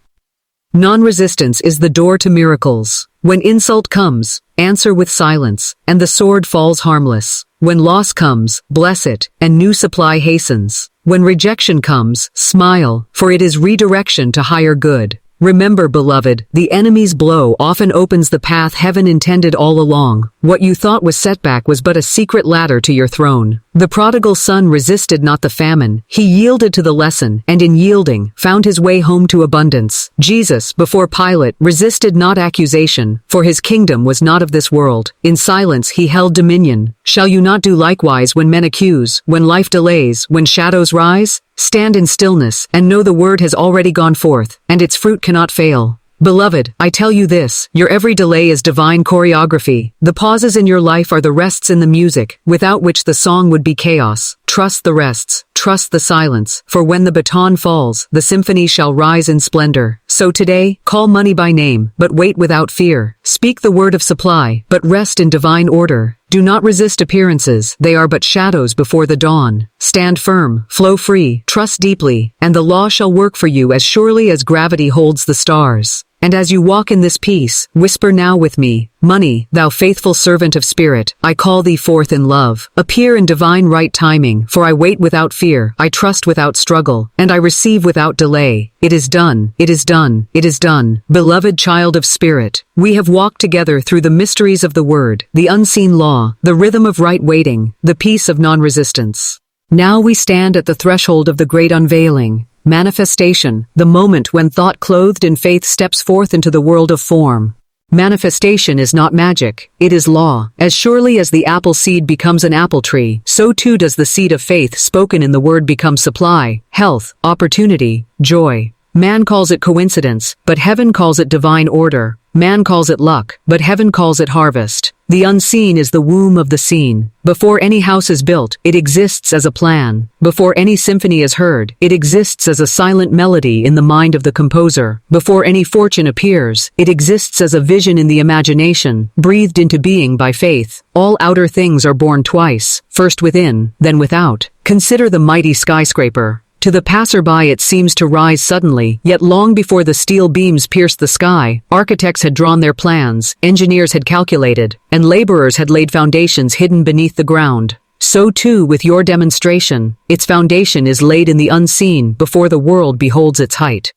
Non-resistance is the door to miracles. When insult comes, answer with silence, and the sword falls harmless. When loss comes, bless it, and new supply hastens. When rejection comes, smile, for it is redirection to higher good. Remember, beloved, the enemy's blow often opens the path heaven intended all along. What you thought was setback was but a secret ladder to your throne. The prodigal son resisted not the famine. He yielded to the lesson, and in yielding, found his way home to abundance. Jesus, before Pilate, resisted not accusation, for his kingdom was not of this world. In silence he held dominion. Shall you not do likewise when men accuse, when life delays, when shadows rise? Stand in stillness, and know the word has already gone forth, and its fruit cannot fail. Beloved, I tell you this, your every delay is divine choreography. The pauses in your life are the rests in the music, without which the song would be chaos. Trust the rests, trust the silence, for when the baton falls, the symphony shall rise in splendor. So today, call money by name, but wait without fear. Speak the word of supply, but rest in divine order. Do not resist appearances, they are but shadows before the dawn. Stand firm, flow free, trust deeply, and the law shall work for you as surely as gravity holds the stars. And as you walk in this peace, whisper now with me, Money, thou faithful servant of spirit, I call thee forth in love. Appear in divine right timing, for I wait without fear, I trust without struggle, and I receive without delay. It is done, it is done, it is done. Beloved child of spirit, we have walked together through the mysteries of the word, the unseen law, the rhythm of right waiting, the peace of non-resistance. Now we stand at the threshold of the great unveiling. Manifestation, the moment when thought clothed in faith steps forth into the world of form. Manifestation is not magic, it is law. As surely as the apple seed becomes an apple tree, so too does the seed of faith spoken in the word become supply, health, opportunity, joy. Man calls it coincidence, but heaven calls it divine order. Man calls it luck, but heaven calls it harvest. The unseen is the womb of the seen. Before any house is built, it exists as a plan. Before any symphony is heard, it exists as a silent melody in the mind of the composer. Before any fortune appears, it exists as a vision in the imagination, breathed into being by faith. All outer things are born twice, first within, then without. Consider the mighty skyscraper. To the passerby it seems to rise suddenly, yet long before the steel beams pierced the sky, architects had drawn their plans, engineers had calculated, and laborers had laid foundations hidden beneath the ground. So too with your demonstration, its foundation is laid in the unseen before the world beholds its height.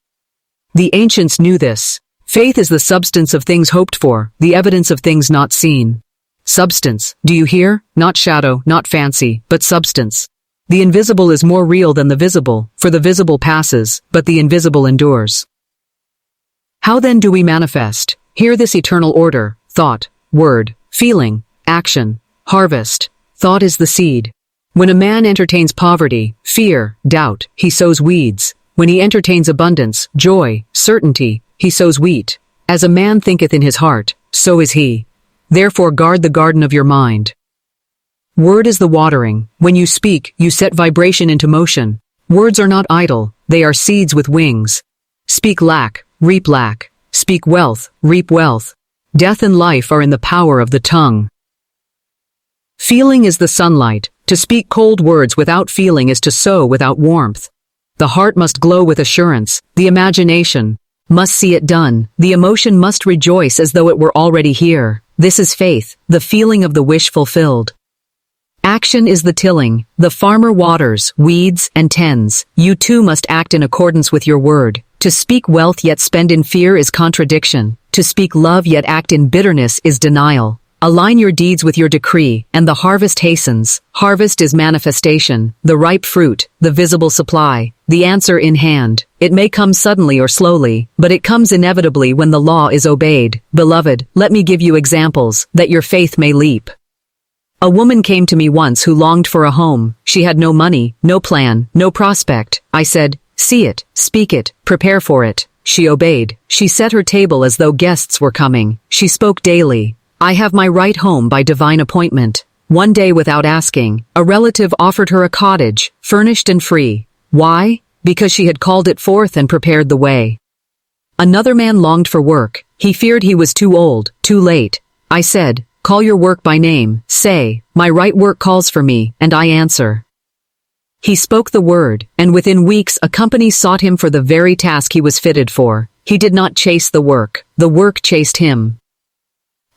The ancients knew this. Faith is the substance of things hoped for, the evidence of things not seen. Substance, do you hear? Not shadow, not fancy, but substance. The invisible is more real than the visible, for the visible passes, but the invisible endures. How then do we manifest? Hear this eternal order: thought, word, feeling, action, harvest. Thought is the seed. When a man entertains poverty, fear, doubt, he sows weeds. When he entertains abundance, joy, certainty, he sows wheat. As a man thinketh in his heart, so is he. Therefore guard the garden of your mind. Word is the watering. When you speak, you set vibration into motion. Words are not idle, they are seeds with wings. Speak lack, reap lack. Speak wealth, reap wealth. Death and life are in the power of the tongue. Feeling is the sunlight. To speak cold words without feeling is to sow without warmth. The heart must glow with assurance. The imagination must see it done. The emotion must rejoice as though it were already here. This is faith, the feeling of the wish fulfilled. Action is the tilling. The farmer waters, weeds, and tends. You too must act in accordance with your word. To speak wealth yet spend in fear is contradiction. To speak love yet act in bitterness is denial. Align your deeds with your decree, and the harvest hastens. Harvest is manifestation, the ripe fruit, the visible supply, the answer in hand. It may come suddenly or slowly, but it comes inevitably when the law is obeyed. Beloved, let me give you examples, that your faith may leap. A woman came to me once who longed for a home. She had no money, no plan, no prospect. I said, see it, speak it, prepare for it. She obeyed. She set her table as though guests were coming. She spoke daily. I have my right home by divine appointment. One day without asking, a relative offered her a cottage, furnished and free. Why? Because she had called it forth and prepared the way. Another man longed for work. He feared he was too old, too late. I said, call your work by name. Say, my right work calls for me, and I answer. He spoke the word, and within weeks a company sought him for the very task he was fitted for. He did not chase the work chased him.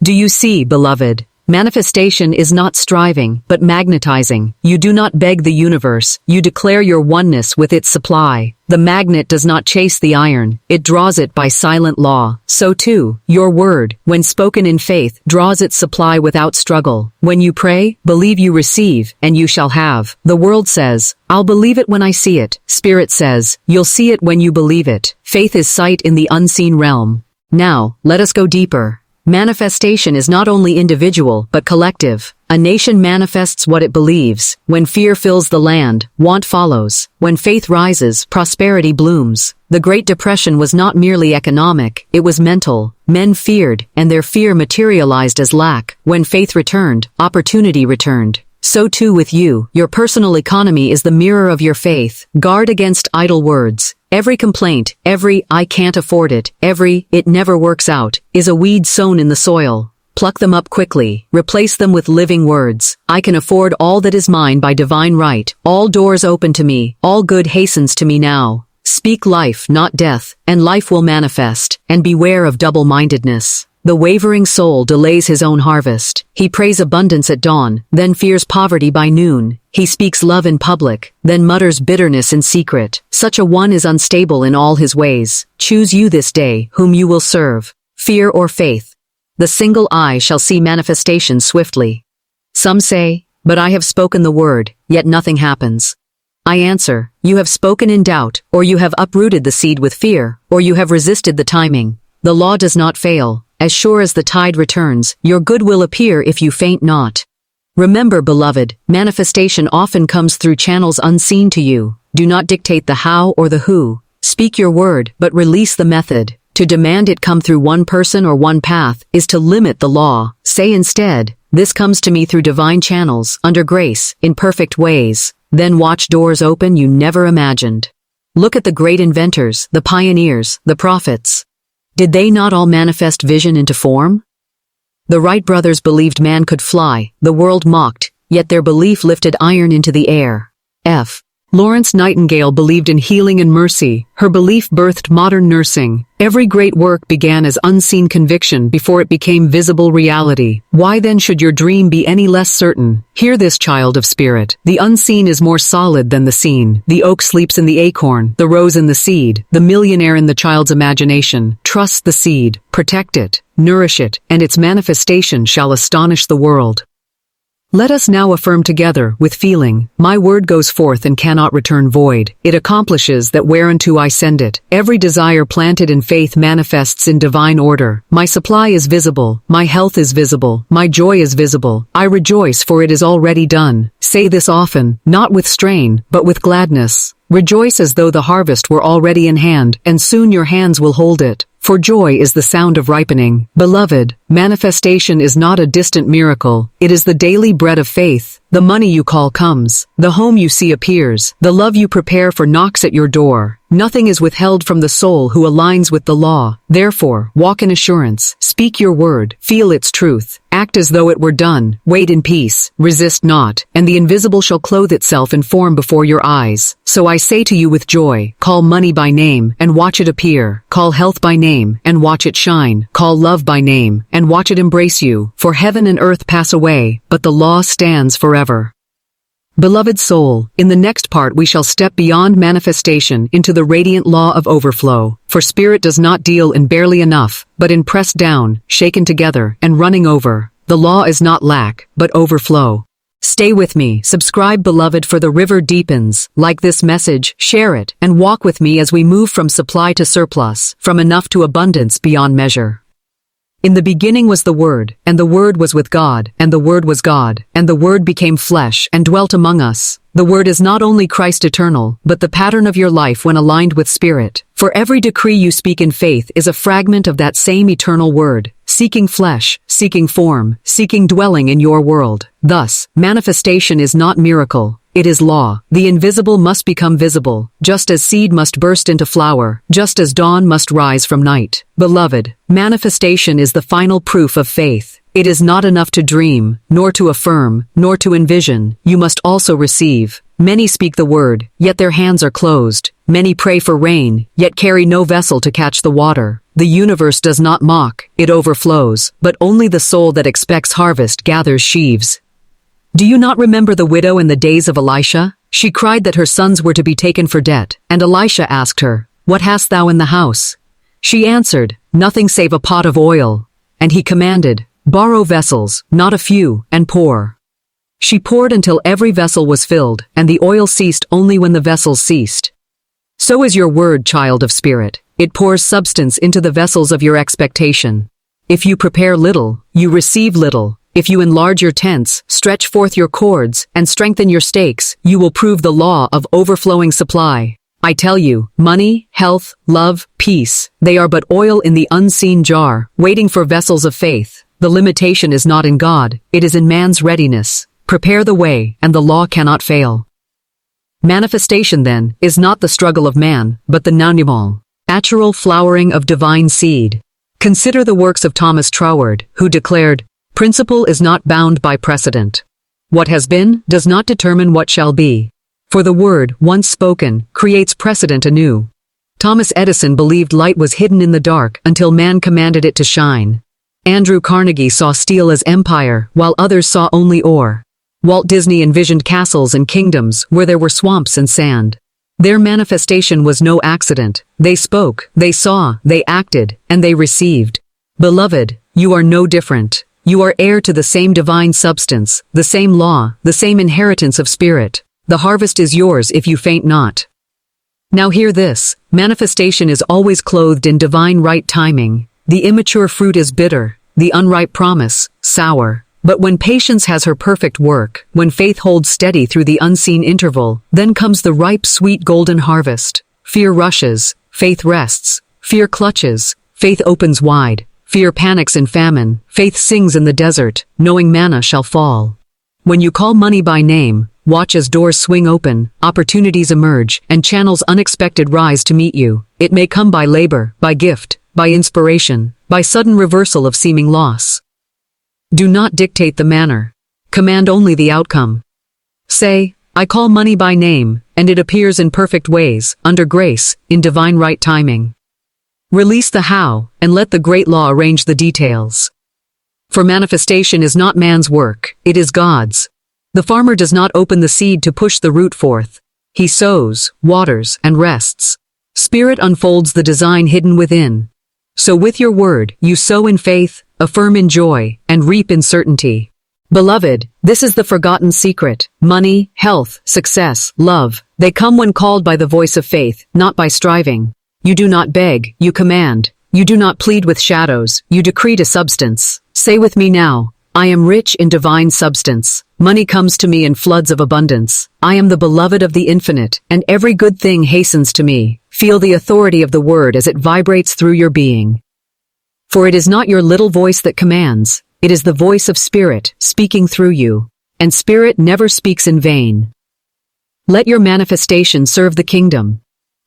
Do you see, beloved? Manifestation is not striving, but magnetizing. You do not beg the universe, you declare your oneness with its supply. The magnet does not chase the iron, it draws it by silent law. So too, your word, when spoken in faith, draws its supply without struggle. When you pray, believe you receive, and you shall have. The world says, I'll believe it when I see it. Spirit says, you'll see it when you believe it. Faith is sight in the unseen realm. Now, let us go deeper. Manifestation is not only individual, but collective. A nation manifests what it believes. When fear fills the land, want follows. When faith rises, prosperity blooms. The Great Depression was not merely economic, it was mental. Men feared, and their fear materialized as lack. When faith returned, opportunity returned. So too with you, your personal economy is the mirror of your faith. Guard against idle words. Every complaint, every I can't afford it, every it never works out, is a weed sown in the soil. Pluck them up quickly, replace them with living words. I can afford all that is mine by divine right. All doors open to me, all good hastens to me now. Speak life, not death, and life will manifest, and beware of double-mindedness. The wavering soul delays his own harvest. He prays abundance at dawn, then fears poverty by noon. He speaks love in public, then mutters bitterness in secret. Such a one is unstable in all his ways. Choose you this day whom you will serve, fear or faith. The single eye shall see manifestation swiftly. Some say, but I have spoken the word, yet nothing happens. I answer, you have spoken in doubt, or you have uprooted the seed with fear, or you have resisted the timing. The law does not fail. As sure as the tide returns, your good will appear if you faint not. Remember, beloved, manifestation often comes through channels unseen to you. Do not dictate the how or the who. Speak your word, but release the method. To demand it come through one person or one path is to limit the law. Say instead, this comes to me through divine channels, under grace, in perfect ways. Then watch doors open you never imagined. Look at the great inventors, the pioneers, the prophets. Did they not all manifest vision into form? The Wright brothers believed man could fly, the world mocked, yet their belief lifted iron into the air. Florence Nightingale believed in healing and mercy. Her belief birthed modern nursing. Every great work began as unseen conviction before it became visible reality. Why then should your dream be any less certain? Hear this, child of spirit. The unseen is more solid than the seen. The oak sleeps in the acorn, the rose in the seed, the millionaire in the child's imagination. Trust the seed, protect it, nourish it, and its manifestation shall astonish the world. Let us now affirm together, with feeling, my word goes forth and cannot return void. It accomplishes that whereunto I send it. Every desire planted in faith manifests in divine order. My supply is visible, my health is visible, my joy is visible. I rejoice for it is already done. Say this often, not with strain, but with gladness. Rejoice as though the harvest were already in hand, and soon your hands will hold it. For joy is the sound of ripening. Beloved, manifestation is not a distant miracle. It is the daily bread of faith. The money you call comes. The home you see appears. The love you prepare for knocks at your door. Nothing is withheld from the soul who aligns with the law. Therefore, walk in assurance. Speak your word, feel its truth, act as though it were done, wait in peace, resist not, and the invisible shall clothe itself in form before your eyes. So I say to you with joy, call money by name, and watch it appear, call health by name, and watch it shine, call love by name, and watch it embrace you, for heaven and earth pass away, but the law stands forever. Beloved soul, in the next part we shall step beyond manifestation into the radiant law of overflow, for spirit does not deal in barely enough, but in pressed down, shaken together, and running over. The law is not lack, but overflow. Stay with me, subscribe beloved, for the river deepens. Like this message, share it, and walk with me as we move from supply to surplus, from enough to abundance beyond measure. In the beginning was the Word, and the Word was with God, and the Word was God, and the Word became flesh and dwelt among us. The Word is not only Christ eternal, but the pattern of your life when aligned with Spirit. For every decree you speak in faith is a fragment of that same eternal Word, seeking flesh, seeking form, seeking dwelling in your world. Thus, manifestation is not miracle. It is law. The invisible must become visible, just as seed must burst into flower, just as dawn must rise from night. Beloved, manifestation is the final proof of faith. It is not enough to dream, nor to affirm, nor to envision. You must also receive. Many speak the word, yet their hands are closed. Many pray for rain, yet carry no vessel to catch the water. The universe does not mock, it overflows, but only the soul that expects harvest gathers sheaves. Do you not remember the widow in the days of Elisha? She cried that her sons were to be taken for debt, and Elisha asked her, "What hast thou in the house?" She answered, "Nothing save a pot of oil." And he commanded, "Borrow vessels, not a few, and pour." She poured until every vessel was filled, and the oil ceased only when the vessels ceased. So is your word, child of spirit. It pours substance into the vessels of your expectation. If you prepare little, you receive little. If you enlarge your tents, stretch forth your cords, and strengthen your stakes, you will prove the law of overflowing supply. I tell you, money, health, love, peace, they are but oil in the unseen jar, waiting for vessels of faith. The limitation is not in God, it is in man's readiness. Prepare the way, and the law cannot fail. Manifestation, then, is not the struggle of man, but the natural flowering of divine seed. Consider the works of Thomas Troward, who declared, "Principle is not bound by precedent. What has been does not determine what shall be. For the word, once spoken, creates precedent anew." Thomas Edison believed light was hidden in the dark until man commanded it to shine. Andrew Carnegie saw steel as empire, while others saw only ore. Walt Disney envisioned castles and kingdoms where there were swamps and sand. Their manifestation was no accident. They spoke, they saw, they acted, and they received. Beloved, you are no different. You are heir to the same divine substance, the same law, the same inheritance of spirit. The harvest is yours if you faint not. Now hear this, manifestation is always clothed in divine right timing. The immature fruit is bitter, the unripe promise, sour. But when patience has her perfect work, when faith holds steady through the unseen interval, then comes the ripe, sweet golden harvest. Fear rushes, faith rests. Fear clutches, faith opens wide. Fear panics in famine, faith sings in the desert, knowing manna shall fall. When you call money by name, watch as doors swing open, opportunities emerge, and channels unexpected rise to meet you. It may come by labor, by gift, by inspiration, by sudden reversal of seeming loss. Do not dictate the manner. Command only the outcome. Say, I call money by name, and it appears in perfect ways, under grace, in divine right timing. Release the how, and let the great law arrange the details. For manifestation is not man's work, it is God's. The farmer does not open the seed to push the root forth. He sows, waters, and rests. Spirit unfolds the design hidden within. So with your word, you sow in faith, affirm in joy, and reap in certainty. Beloved, this is the forgotten secret. Money, health, success, love, they come when called by the voice of faith, not by striving. You do not beg, you command. You do not plead with shadows, you decree to substance. Say with me now, I am rich in divine substance. Money comes to me in floods of abundance. I am the beloved of the infinite, and every good thing hastens to me. Feel the authority of the word as it vibrates through your being. For it is not your little voice that commands, it is the voice of Spirit speaking through you, and Spirit never speaks in vain. Let your manifestation serve the kingdom.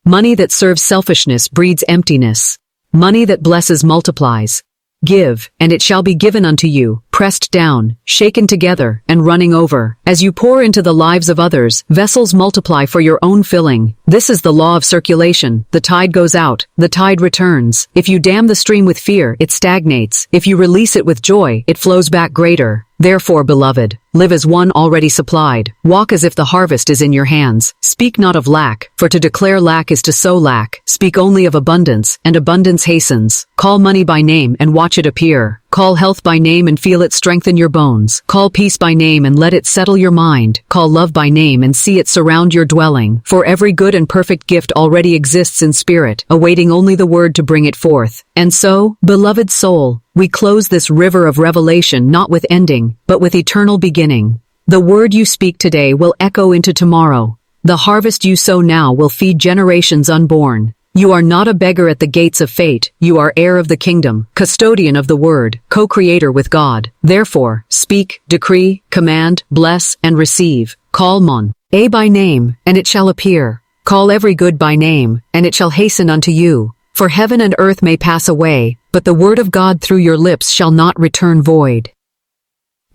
Money that serves selfishness breeds emptiness. Money that blesses multiplies. Give, and it shall be given unto you, pressed down, shaken together, and running over. As you pour into the lives of others, vessels multiply for your own filling. This is the law of circulation. The tide goes out, the tide returns. If you dam the stream with fear, it stagnates. If you release it with joy, it flows back greater. Therefore, beloved, live as one already supplied. Walk as if the harvest is in your hands. Speak not of lack, for to declare lack is to sow lack. Speak only of abundance, and abundance hastens. Call money by name and watch it appear. Call health by name and feel it strengthen your bones. Call peace by name and let it settle your mind. Call love by name and see it surround your dwelling. For every good and perfect gift already exists in spirit, awaiting only the word to bring it forth. And so, beloved soul, we close this river of revelation not with ending, but with eternal beginning. The word you speak today will echo into tomorrow. The harvest you sow now will feed generations unborn. You are not a beggar at the gates of fate. You are heir of the kingdom, custodian of the word, co-creator with God. Therefore, speak, decree, command, bless, and receive. Call mon, a by name, and it shall appear. Call every good by name, and it shall hasten unto you. For heaven and earth may pass away, but the word of God through your lips shall not return void.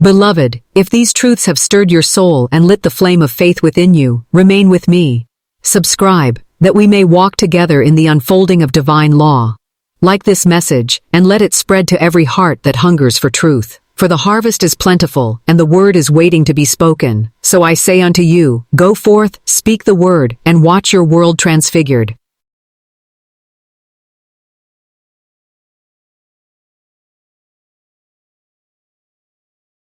Beloved, if these truths have stirred your soul and lit the flame of faith within you, remain with me. Subscribe, that we may walk together in the unfolding of divine law. Like this message, and let it spread to every heart that hungers for truth. For the harvest is plentiful, and the word is waiting to be spoken. So I say unto you, go forth, speak the word, and watch your world transfigured.